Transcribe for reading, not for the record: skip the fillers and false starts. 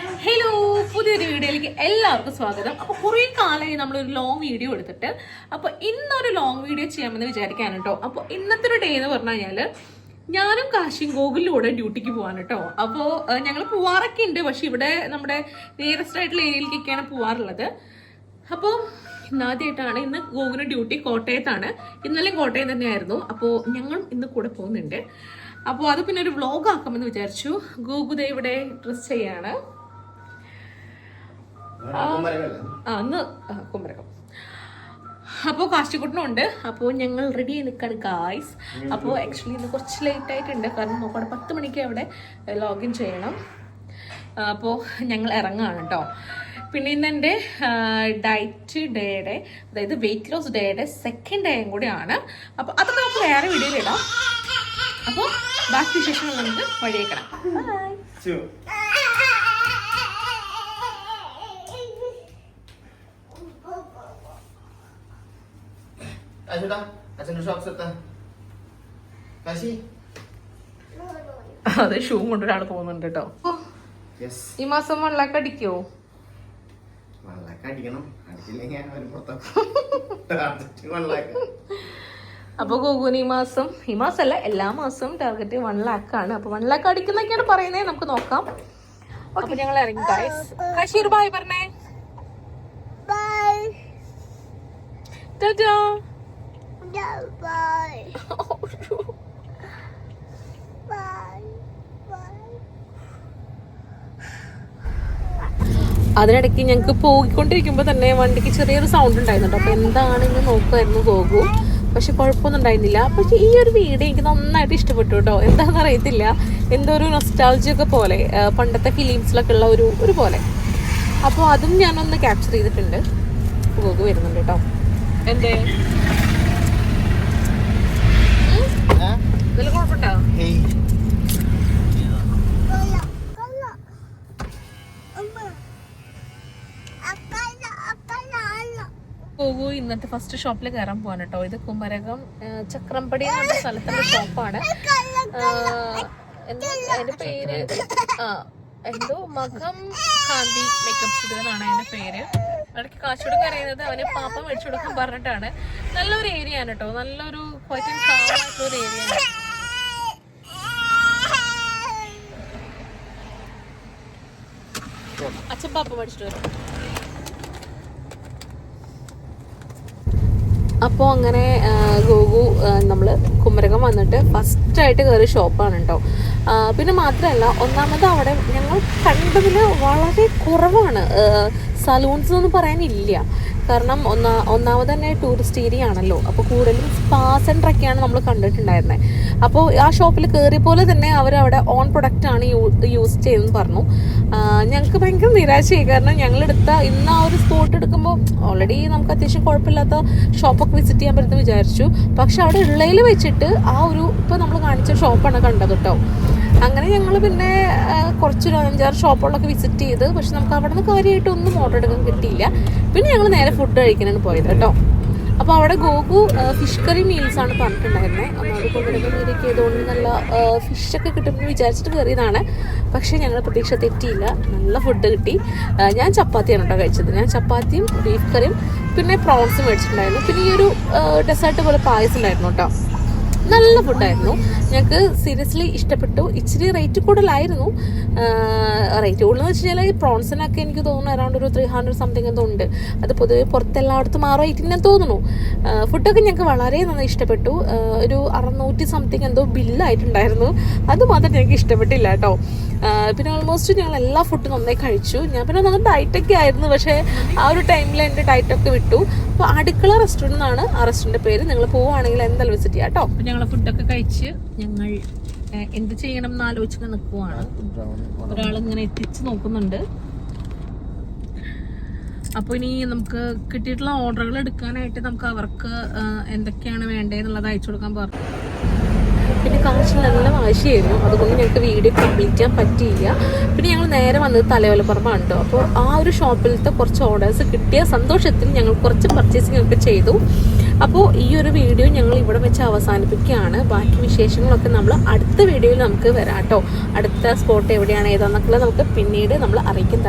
Hello, പുതിയൊരു വീഡിയോയിലേക്ക് എല്ലാവർക്കും സ്വാഗതം. അപ്പോൾ കുറേ കാലമായി നമ്മളൊരു ലോങ് വീഡിയോ എടുത്തിട്ട്, അപ്പോൾ ഇന്നൊരു ലോങ് വീഡിയോ ചെയ്യാമെന്ന് വിചാരിക്കാൻ കേട്ടോ. അപ്പോൾ ഇന്നത്തെ ഒരു ഡേ എന്ന് പറഞ്ഞു കഴിഞ്ഞാൽ ഞാനും കാശിയും ഗോകുലിലൂടെ ഡ്യൂട്ടിക്ക് പോകാൻ കേട്ടോ. അപ്പോൾ ഞങ്ങൾ പോവാറൊക്കെ ഉണ്ട്, പക്ഷെ ഇവിടെ നമ്മുടെ നിയറസ്റ്റ് ആയിട്ടുള്ള ഏരിയയിലേക്കൊക്കെയാണ് പോവാറുള്ളത്. അപ്പോൾ ഇന്നാദ്യമായിട്ടാണ് ഇന്ന് ഗോകുലിന് ഡ്യൂട്ടി കോട്ടയത്താണ്. ഇന്നലെയും കോട്ടയം തന്നെയായിരുന്നു. അപ്പോൾ ഞങ്ങൾ ഇന്ന് കൂടെ പോകുന്നുണ്ട്. അപ്പോൾ അത് പിന്നെ ഒരു വ്ളോഗ് ആക്കാമെന്ന് വിചാരിച്ചു. ഗോകുദ ഇവിടെ ഡ്രസ് ചെയ്യാണ്. കുമരകം. അപ്പോൾ കാശിക്കുട്ടനുണ്ട്. അപ്പോൾ ഞങ്ങൾ റെഡി ആയി നിൽക്കാണ് ഗായ്സ്. അപ്പോൾ ആക്ച്വലി ഇന്ന് കുറച്ച് ലേറ്റ് ആയിട്ടുണ്ട്, കാരണം നോക്കവിടെ 10 മണിക്ക് അവിടെ ലോഗിൻ ചെയ്യണം. അപ്പോൾ ഞങ്ങൾ ഇറങ്ങുകയാണ് കേട്ടോ. പിന്നെ ഇന്ന് എൻ്റെ ഡയറ്റ് ഡേയുടെ, അതായത് വെയിറ്റ് ലോസ് ഡേയുടെ സെക്കൻഡ് ഡേയും കൂടിയാണ്. അപ്പോൾ അതൊക്കെ നമുക്ക് വേറെ വീഡിയോയിൽ ഇടാം. അപ്പോൾ ബാക്കി വിശേഷങ്ങൾ നമുക്ക് വഴിയേക്കണം. അതെ, ഷൂ കൊണ്ട് ഒരാൾ പോകുന്നുണ്ട് കേട്ടോ. ഈ മാസം 1 ലക്ഷം അടിക്കോ? അപ്പൊ ഗോകുന് ഈ മാസമല്ല, എല്ലാ മാസവും ടാർഗറ്റ് 1 ലക്ഷമാണ്. അപ്പൊ 1 ലക്ഷം അടിക്കുന്നൊക്കെയാണ് പറയുന്നത്. നമുക്ക് നോക്കാം. അപ്പൊ ഞങ്ങൾ ഇറങ്ങി ഗൈസ്. കാശി ഒരു ബൈ പറഞ്ഞേ. ടാറ്റാ. അതിനിടയ്ക്ക് ഞങ്ങൾക്ക് പോയിക്കൊണ്ടിരിക്കുമ്പോ തന്നെ വണ്ടിക്ക് ചെറിയൊരു സൗണ്ട് ഉണ്ടായിരുന്നുണ്ട്. അപ്പൊ എന്താണെന്ന് നോക്കുമായിരുന്നു ഗോകു. പക്ഷെ കുഴപ്പമൊന്നും ഉണ്ടായിരുന്നില്ല. പക്ഷെ ഈ ഒരു വീഡിയോ എനിക്ക് നന്നായിട്ട് ഇഷ്ടപ്പെട്ടു കേട്ടോ. എന്താണെന്ന് അറിയത്തില്ല, എന്തോ ഒരു നൊസ്റ്റാൾജി ഒക്കെ പോലെ, പണ്ടത്തെ ഫിലിംസിലൊക്കെ ഉള്ള ഒരു പോലെ. അപ്പോൾ അതും ഞാനൊന്ന് ക്യാപ്ചർ ചെയ്തിട്ടുണ്ട്. ഗോകു വരുന്നുണ്ട് കേട്ടോ. എന്തേ കുഴപ്പമുണ്ടോ? ഗോകു ഇന്നത്തെ ഫസ്റ്റ് ഷോപ്പിൽ കയറാൻ പോവാണ് കേട്ടോ. ഇത് കുമരകം ചക്രംപടി എന്ന സ്ഥലത്തുള്ള ഷോപ്പാണ്. അതിന്റെ പേര് എന്തോ മകം കാന്തി മേക്കപ്പ് സ്റ്റുഡിയോ എന്നാണ് അതിന്റെ പേര്. ഇടയ്ക്ക് കാശോടും അറിയുന്നത് അവന് പാപ്പ മേടിച്ചു കൊടുക്കാൻ പറഞ്ഞിട്ടാണ്. നല്ലൊരു ഏരിയ ആണ് കേട്ടോ. നല്ലൊരു ക്വൈറ്റ് ആൻഡ് കാം ആയിട്ടുള്ള ഒരു ഏരിയ ആണ്. അച്ഛൻ പാപ്പ മേടിച്ചിട്ട് വരും. അപ്പോൾ അങ്ങനെ ഗോകു നമ്മൾ കുമരകം വന്നിട്ട് ഫസ്റ്റായിട്ട് കയറിയ ഷോപ്പാണ് കേട്ടോ. പിന്നെ മാത്രമല്ല, ഒന്നാമത് അവിടെ ഞങ്ങൾ കണ്ടതിൽ വളരെ കുറവാണ് സലൂൺസ് എന്ന് പറയാനില്ല. കാരണം ഒന്നാമത് തന്നെ ടൂറിസ്റ്റ് ഏരിയ ആണല്ലോ. അപ്പോൾ കൂടുതലും സ്പാ സെൻ്ററൊക്കെയാണ് നമ്മൾ കണ്ടിട്ടുണ്ടായിരുന്നത്. അപ്പോൾ ആ ഷോപ്പിൽ കയറിയ പോലെ തന്നെ അവരവിടെ ഓൺ പ്രൊഡക്റ്റാണ് യൂസ് ചെയ്തെന്ന് പറഞ്ഞു. ഞങ്ങൾക്ക് ഭയങ്കര നിരാശയായി. കാരണം ഞങ്ങളെടുത്ത ഇന്ന് ആ ഒരു സ്പോട്ട് എടുക്കുമ്പോൾ ഓൾറെഡി നമുക്ക് അത്യാവശ്യം കുഴപ്പമില്ലാത്ത ഷോപ്പൊക്കെ വിസിറ്റ് ചെയ്യാൻ പറ്റുമെന്ന് വിചാരിച്ചു. പക്ഷെ അവിടെ ഉള്ളതിൽ വെച്ചിട്ട് ആ ഒരു ഇപ്പോൾ നമ്മൾ കാണിച്ച ഷോപ്പാണ് കണ്ടത് കേട്ടോ. അങ്ങനെ ഞങ്ങൾ പിന്നെ കുറച്ചൊരു 5-6 ഷോപ്പുകളൊക്കെ വിസിറ്റ് ചെയ്ത്, പക്ഷെ നമുക്ക് അവിടെ നിന്ന് കാര്യമായിട്ടൊന്നും ഓർഡർ എടുക്കാൻ കിട്ടിയില്ല. പിന്നെ ഞങ്ങൾ നേരെ ഫുഡ് കഴിക്കാനാണ് പോയത് കേട്ടോ. അപ്പോൾ അവിടെ ഗോകു ഫിഷ് കറി മീൽസാണ് പറഞ്ഞിട്ടുണ്ടായിരുന്നത്. ഒന്നാമത് കൊണ്ടുവരുന്ന മീനൊക്കെ ആയതുകൊണ്ട് നല്ല ഫിഷൊക്കെ കിട്ടുമെന്ന് വിചാരിച്ചിട്ട് കയറിയതാണ്. പക്ഷേ ഞങ്ങൾ പ്രതീക്ഷ തെറ്റിയില്ല, നല്ല ഫുഡ് കിട്ടി. ഞാൻ ചപ്പാത്തിയാണ് കേട്ടോ കഴിച്ചത്. ഞാൻ ചപ്പാത്തിയും ബീഫ് കറിയും പിന്നെ പ്രോൺസും മേടിച്ചിട്ടുണ്ടായിരുന്നു. പിന്നെ ഈ ഒരു ഡെസേർട്ട് പോലെ പായസം ഉണ്ടായിരുന്നു കേട്ടോ. നല്ല ഫുഡായിരുന്നു. ഞങ്ങൾക്ക് സീരിയസ്ലി ഇഷ്ടപ്പെട്ടു. ഇച്ചിരി റേറ്റ് കൂടുതലായിരുന്നു. റേറ്റ് കൂടുതലെന്ന് വെച്ച് കഴിഞ്ഞാൽ പ്രോൺസിനൊക്കെ എനിക്ക് തോന്നുന്നു അറൗണ്ട് ഒരു 300 സംതിങ് എന്തോ ഉണ്ട്. അത് പൊതുവെ പുറത്തെല്ലായിടത്തും 680 ഞാൻ തോന്നുന്നു. ഫുഡൊക്കെ ഞങ്ങൾക്ക് വളരെ നന്നായി ഇഷ്ടപ്പെട്ടു. ഒരു 600 സംതിങ് എന്തോ ബില്ലായിട്ടുണ്ടായിരുന്നു. അത് മാത്രം ഞങ്ങൾക്ക് ഇഷ്ടപ്പെട്ടില്ല കേട്ടോ. പിന്നെ ഓൾമോസ്റ്റ് ഞങ്ങൾ എല്ലാ ഫുഡും നന്നായി കഴിച്ചു. ഞാൻ പിന്നെ നന്നായി ഡയറ്റൊക്കെ ആയിരുന്നു, പക്ഷേ ആ ഒരു ടൈമിൽ എൻ്റെ ഡയറ്റൊക്കെ വിട്ടു. അപ്പോൾ അടുക്കള റെസ്റ്റോറൻറ്റ് എന്നാണ് ആ റെസ്റ്റോറൻറ്റിൻ്റെ പേര്. നിങ്ങൾ പോവുകയാണെങ്കിൽ എന്തായാലും വിസിറ്റ് ചെയ്യാം കേട്ടോ. അപ്പോൾ ഞങ്ങൾ ഫുഡൊക്കെ കഴിച്ച് ഞങ്ങൾ എന്ത് ചെയ്യണം എന്ന് ആലോചിച്ച് നിൽക്കുവാണ്. ഒരാളിങ്ങനെ എത്തിച്ച് നോക്കുന്നുണ്ട്. അപ്പോൾ ഇനി നമുക്ക് കിട്ടിയിട്ടുള്ള ഓർഡറുകൾ എടുക്കാനായിട്ട് നമുക്ക് അവർക്ക് എന്തൊക്കെയാണ് വേണ്ടതെന്നുള്ളത് അയച്ചു കൊടുക്കാൻ പറഞ്ഞു. പിന്നെ കാശിന് നല്ല വാശിയായിരുന്നു, അതുകൊണ്ട് ഞങ്ങൾക്ക് വീഡിയോ കംപ്ലീറ്റ് ചെയ്യാൻ പറ്റിയില്ല. പിന്നെ ഞങ്ങൾ നേരെ വന്നത് തലയോലപ്പറമ്പാണ് കേട്ടോ. അപ്പോൾ ആ ഒരു ഷോപ്പിലത്തെ കുറച്ച് ഓർഡേഴ്സ് കിട്ടിയ സന്തോഷത്തിൽ ഞങ്ങൾ കുറച്ച് പർച്ചേസിംഗ് ഒക്കെ ചെയ്തു. അപ്പോൾ ഈ ഒരു വീഡിയോ ഞങ്ങൾ ഇവിടെ വെച്ച് അവസാനിപ്പിക്കുകയാണ്. ബാക്കി വിശേഷങ്ങളൊക്കെ നമ്മൾ അടുത്ത വീഡിയോയിൽ നമുക്ക് വരാം കേട്ടോ. അടുത്ത സ്പോട്ട് എവിടെയാണ് ഏതാണെന്നൊക്കെ നമുക്ക് പിന്നീട് നമ്മൾ അറിയിക്കും.